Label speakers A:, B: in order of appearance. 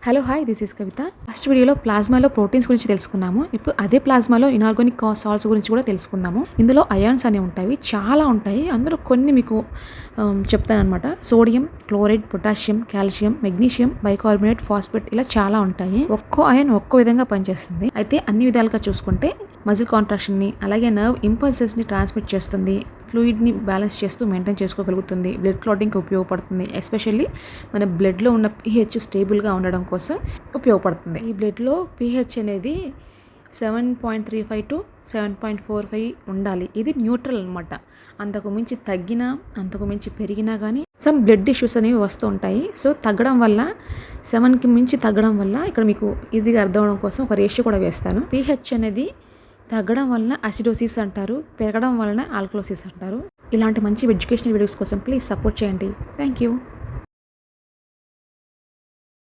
A: Hello hi this is Kavitha. First వీడియోలో ప్లాస్మాలో proteins గురించి తెలుసుకున్నాము. ఇప్పుడు అదే ప్లాస్మాలో ఇనార్గానిక్ సాల్ట్స్ గురించి కూడా తెలుసుకుందాము. ఇందులో అయాన్స్ అనేవి ఉంటాయి, చాలా ఉంటాయి. అందులో కొన్ని మీకు చెప్తానమాట. Sodium, chloride, potassium, calcium, magnesium, bicarbonate, phosphate ఇలా చాలా ఉంటాయి. ఒక్కో అయాన్ ఒక్కో విధంగా పనిచేస్తుంది. అయితే అన్ని విధాలుగా చూసుకుంటే మజిల్ కాంట్రాక్షన్ని, అలాగే నర్వ్ ఇంపల్సెస్ని ట్రాన్స్మిట్ చేస్తుంది, ఫ్లూయిడ్ని బ్యాలెన్స్ చేస్తూ మెయింటైన్ చేసుకోగలుగుతుంది, బ్లడ్ క్లాటింగ్కి ఉపయోగపడుతుంది. ఎస్పెషల్లీ మన బ్లడ్లో ఉన్న pH స్టేబుల్గా ఉండడం కోసం ఉపయోగపడుతుంది. ఈ బ్లడ్లో pH అనేది 7.35 to 7.45 ఉండాలి. ఇది న్యూట్రల్ అనమాట. అంతకు మించి తగ్గినా, అంతకు మించి పెరిగినా కానీ సమ్ బ్లడ్ ఇష్యూస్ అనేవి వస్తూ ఉంటాయి. సో తగ్గడం వల్ల 7కి మించి తగ్గడం వల్ల ఇక్కడ మీకు ఈజీగా అర్థం అవడం కోసం ఒక రేషియో కూడా వేస్తాను. pH అనేది తగ్గడం వలన అసిడోసిస్ అంటారు, పెరగడం వలన ఆల్కలోసిస్ అంటారు. ఇలాంటి మంచి ఎడ్యుకేషనల్ వీడియోస్ కోసం ప్లీజ్ సపోర్ట్ చేయండి. Thank you.